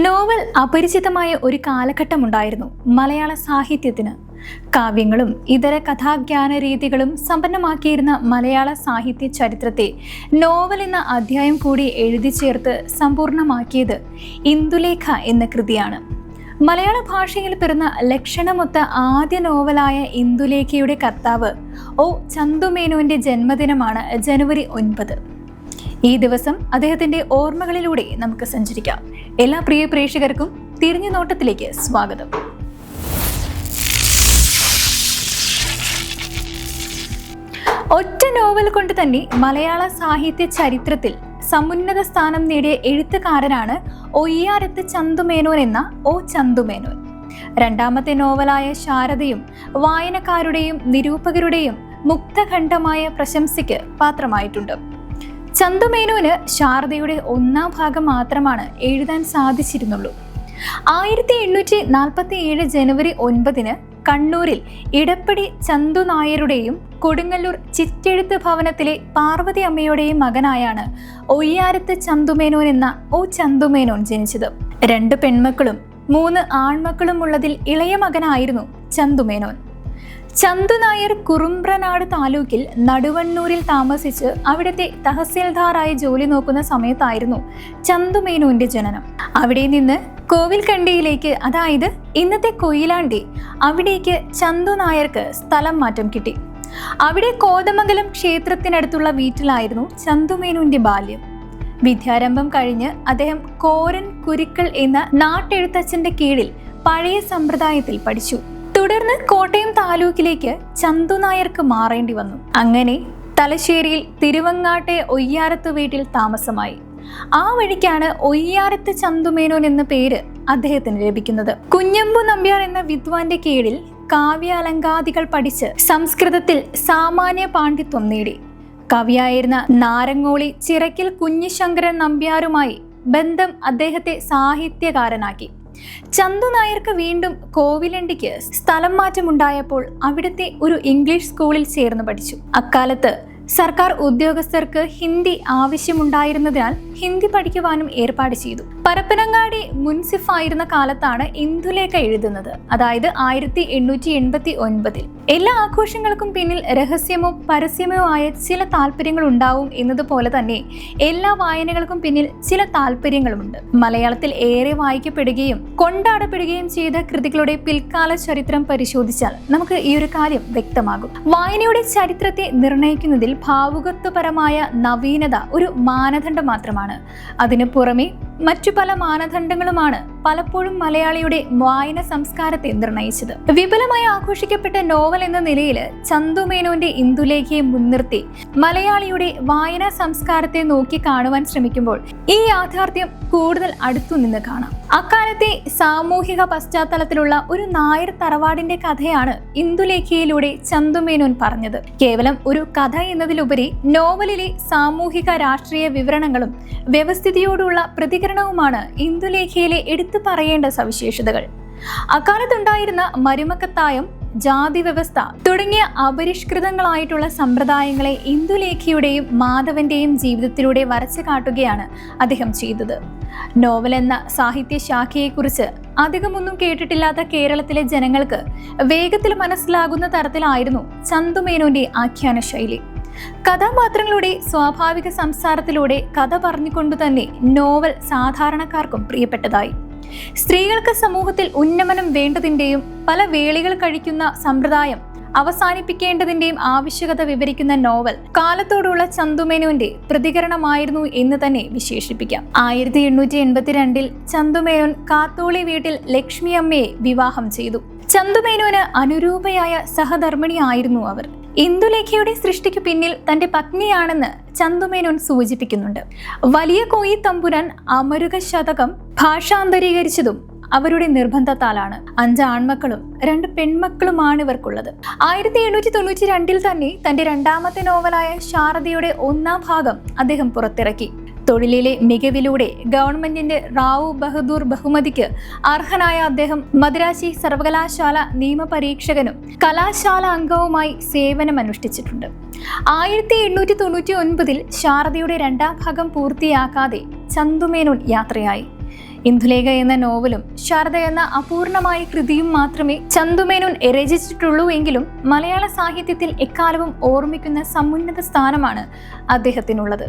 Novel അപരിചിതമായ ഒരു കാലഘട്ടമുണ്ടായിരുന്നു മലയാള സാഹിത്യത്തിന്. കാവ്യങ്ങളും ഇതര കഥാജ്ഞാന രീതികളും സമ്പന്നമാക്കിയിരുന്ന മലയാള സാഹിത്യ ചരിത്രത്തെ നോവൽ എന്ന അധ്യായം കൂടി എഴുതി ചേർത്ത് സമ്പൂർണമാക്കിയത് ഇന്ദുലേഖ എന്ന കൃതിയാണ്. മലയാള ഭാഷയിൽ പിറന്ന ലക്ഷണമൊത്ത ആദ്യ നോവലായ ഇന്ദുലേഖയുടെ കർത്താവ് ഒ ചന്തുമേനോന്റെ ജന്മദിനമാണ് ജനുവരി 9. ഈ ദിവസം അദ്ദേഹത്തിന്റെ ഓർമ്മകളിലൂടെ നമുക്ക് സഞ്ചരിക്കാം. എല്ലാ പ്രിയ പ്രേക്ഷകർക്കും തിരിഞ്ഞു നോട്ടത്തിലേക്ക് സ്വാഗതം. ഒറ്റ നോവൽ കൊണ്ട് തന്നെ മലയാള സാഹിത്യ ചരിത്രത്തിൽ സമുന്നത സ്ഥാനം നേടിയ എഴുത്തുകാരനാണ് ഒയ്യാരത്ത് ചന്തുമേനോൻ എന്ന ഒ ചന്തുമേനോൻ. രണ്ടാമത്തെ നോവലായ ശാരദയും വായനക്കാരുടെയും നിരൂപകരുടെയും മുക്തഖണ്ഡമായ പ്രശംസയ്ക്ക് പാത്രമായിട്ടുണ്ട്. ചന്തുമേനോന് ശാരദയുടെ 1-ാം ഭാഗം മാത്രമാണ് എഴുതാൻ സാധിച്ചിരുന്നുള്ളൂ. 1847 ജനുവരി 9 കണ്ണൂരിൽ ഇടപ്പടി ചന്തു നായരുടെയും കൊടുങ്ങല്ലൂർ ചിറ്റെഴുത്ത് ഭവനത്തിലെ പാർവതി അമ്മയുടെയും മകനായാണ് ഒയ്യാരത്ത് ചന്തുമേനോൻ എന്ന ഒ ചന്തുമേനോൻ ജനിച്ചത്. 2 പെൺമക്കളും 3 ആൺമക്കളും ഉള്ളതിൽ ഇളയ മകനായിരുന്നു ചന്തുമേനോൻ. ചന്തു നായർ കുറുമ്പ്രനാട് താലൂക്കിൽ നടുവണ്ണൂരിൽ താമസിച്ച് അവിടുത്തെ തഹസിൽദാറായി ജോലി നോക്കുന്ന സമയത്തായിരുന്നു ചന്തുമേനോന്റെ ജനനം. അവിടെ നിന്ന് കോവിൽക്കണ്ടിയിലേക്ക്, അതായത് ഇന്നത്തെ കൊയിലാണ്ടി, അവിടേക്ക് ചന്തു നായർക്ക് സ്ഥലം മാറ്റം കിട്ടി. അവിടെ കോതമംഗലം ക്ഷേത്രത്തിനടുത്തുള്ള വീട്ടിലായിരുന്നു ചന്തുമേനോന്റെ ബാല്യം. വിദ്യാരംഭം കഴിഞ്ഞ് അദ്ദേഹം കോരൻ കുരുക്കൾ എന്ന നാട്ടെഴുത്തച്ഛന്റെ കീഴിൽ പഴയ സമ്പ്രദായത്തിൽ പഠിച്ചു. തുടർന്ന് കോട്ടയം താലൂക്കിലേക്ക് ചന്തു നായർക്ക് മാറേണ്ടി വന്നു. അങ്ങനെ തലശ്ശേരിയിൽ തിരുവങ്ങാട്ടെ ഒയ്യാരത്ത് വീട്ടിൽ താമസമായി. ആ വഴിക്കാണ് ഒയ്യാരത്ത് ചന്തുമേനോൻ എന്ന പേര് അദ്ദേഹത്തിന് ലഭിക്കുന്നത്. കുഞ്ഞമ്പു നമ്പ്യാർ എന്ന വിദ്വാന്റെ കീഴിൽ കാവ്യാലങ്കാദികൾ പഠിച്ച് സംസ്കൃതത്തിൽ സാമാന്യ പാണ്ഡിത്യം നേടി. കവിയായിരുന്ന നാരങ്ങോളി ചിറക്കൽ കുഞ്ഞിശങ്കരൻ നമ്പ്യാരുമായി ബന്ധം അദ്ദേഹത്തെ സാഹിത്യകാരനാക്കി. ചന്തു നായർക്ക് വീണ്ടും കോവിലണ്ടിക്ക് സ്ഥലം മാറ്റമുണ്ടായപ്പോൾ അവിടുത്തെ ഒരു ഇംഗ്ലീഷ് സ്കൂളിൽ ചേർന്ന് പഠിച്ചു. അക്കാലത്ത് സർക്കാർ ഉദ്യോഗസ്ഥർക്ക് ഹിന്ദി ആവശ്യമുണ്ടായിരുന്നതിനാൽ ഹിന്ദി പഠിക്കുവാനും ഏർപ്പാട് ചെയ്തു. പരപ്പനങ്ങാടി മുൻസിഫായിരുന്ന കാലത്താണ് ഇന്ദുലേഖ എഴുതുന്നത്, അതായത് 1889. എല്ലാ ആഘോഷങ്ങൾക്കും പിന്നിൽ രഹസ്യമോ പരസ്യമോ ആയ ചില താല്പര്യങ്ങൾ ഉണ്ടാവും എന്നതുപോലെ തന്നെ എല്ലാ വായനകൾക്കും പിന്നിൽ ചില താല്പര്യങ്ങളുമുണ്ട്. മലയാളത്തിൽ ഏറെ വായിക്കപ്പെടുകയും കൊണ്ടാടപ്പെടുകയും ചെയ്ത കൃതികളുടെ പിൽക്കാല ചരിത്രം പരിശോധിച്ചാൽ നമുക്ക് ഈ ഒരു കാര്യം വ്യക്തമാകും. വായനയുടെ ചരിത്രത്തെ നിർണ്ണയിക്കുന്നതിൽ ഭാവുകത്വപരമായ നവീനത ഒരു മാനദണ്ഡം മാത്രമാണ്. അതിനു പുറമെ മറ്റു പല മാനദണ്ഡങ്ങളുമാണ് പലപ്പോഴും മലയാളിയുടെ വായന സംസ്കാരത്തെ നിർണയിച്ചത്. വിപുലമായി ആഘോഷിക്കപ്പെട്ട നോവൽ എന്ന നിലയിൽ ചന്തുമേനോന്റെ ഇന്ദുലേഖയെ മുൻനിർത്തി മലയാളിയുടെ വായനാ സംസ്കാരത്തെ നോക്കി കാണുവാൻ ശ്രമിക്കുമ്പോൾ ഈ യാഥാർത്ഥ്യം കൂടുതൽ അടുത്തുനിന്ന് കാണാം. അക്കാലത്തെ സാമൂഹിക പശ്ചാത്തലത്തിലുള്ള ഒരു നായർ തറവാടിന്റെ കഥയാണ് ഇന്ദുലേഖയിലൂടെ ചന്തുമേനോൻ പറഞ്ഞത്. കേവലം ഒരു കഥ എന്നതിലുപരി നോവലിലെ സാമൂഹിക രാഷ്ട്രീയ വിവരണങ്ങളും വ്യവസ്ഥിതിയോടുള്ള പ്രതികരണവുമാണ് ഇന്ദുലേഖയിലെ എടുത്തു പറയേണ്ട സവിശേഷതകൾ. അക്കാലത്തുണ്ടായിരുന്ന മരുമക്കത്തായം, ജാതി വ്യവസ്ഥ തുടങ്ങിയ അപരിഷ്കൃതങ്ങളായിട്ടുള്ള സമ്പ്രദായങ്ങളെ ഇന്ദുലേഖയുടെയും മാധവന്റെയും ജീവിതത്തിലൂടെ വരച്ചു കാട്ടുകയാണ് അദ്ദേഹം ചെയ്തത്. നോവൽ എന്ന സാഹിത്യ ശാഖയെക്കുറിച്ച് അധികമൊന്നും കേട്ടിട്ടില്ലാത്ത കേരളത്തിലെ ജനങ്ങൾക്ക് വേഗത്തിൽ മനസ്സിലാകുന്ന തരത്തിലായിരുന്നു ചന്തുമേനോന്റെ ആഖ്യാന ശൈലി. കഥാപാത്രങ്ങളുടെ സ്വാഭാവിക സംസാരത്തിലൂടെ കഥ പറഞ്ഞുകൊണ്ടു തന്നെ നോവൽ സാധാരണക്കാർക്കും പ്രിയപ്പെട്ടതായി. സ്ത്രീകൾക്ക് സമൂഹത്തിൽ ഉന്നമനം വേണ്ടതിന്റെയും പല വേളികൾ കഴിക്കുന്ന സമ്പ്രദായം അവസാനിപ്പിക്കേണ്ടതിന്റെയും ആവശ്യകത വിവരിക്കുന്ന നോവൽ കാലത്തോടുള്ള ചന്തുമേനോന്റെ പ്രതികരണമായിരുന്നു എന്ന് തന്നെ വിശേഷിപ്പിക്കാം. 1882 ചന്തുമേനോൻ കാത്തോളി വീട്ടിൽ ലക്ഷ്മി അമ്മയെ വിവാഹം ചെയ്തു. ചന്തുമേനോന് അനുരൂപയായ സഹധർമ്മിണിയായിരുന്നു അവർ. ഇന്ദുലേഖയുടെ സൃഷ്ടിക്ക് പിന്നിൽ തന്റെ പത്നിയാണെന്ന് ചന്തുമേനോൻ സൂചിപ്പിക്കുന്നുണ്ട്. വലിയ കോയി തമ്പുരാൻ അമരുക ശതകം ഭാഷാന്തരീകരിച്ചതും അവരുടെ നിർബന്ധത്താലാണ്. 5 ആൺമക്കളും 2 പെൺമക്കളുമാണ് ഇവർക്കുള്ളത്. 1892 തന്നെ തന്റെ 2ാമത്തെ നോവലായ ശാരദയുടെ 1-ാം ഭാഗം അദ്ദേഹം പുറത്തിറക്കി. തൊഴിലിലെ മികവിലൂടെ ഗവൺമെന്റിന്റെ റാവു ബഹദൂർ ബഹുമതിക്ക് അർഹനായ അദ്ദേഹം മദ്രാശി സർവകലാശാല നിയമപരീക്ഷകനും കലാശാല അംഗവുമായി സേവനമനുഷ്ഠിച്ചിട്ടുണ്ട്. 1899 ശാരദയുടെ 2ാം ഭാഗം പൂർത്തിയാക്കാതെ ചന്തുമേനോൻ യാത്രയായി. ഇന്ദുലേഖ എന്ന നോവലും ശാരദ എന്ന അപൂർണമായ കൃതിയും മാത്രമേ ചന്തുമേനോൻ രചിച്ചിട്ടുള്ളൂ എങ്കിലും മലയാള സാഹിത്യത്തിൽ എക്കാലവും ഓർമ്മിക്കുന്ന സമുന്നത സ്ഥാനമാണ് അദ്ദേഹത്തിനുള്ളത്.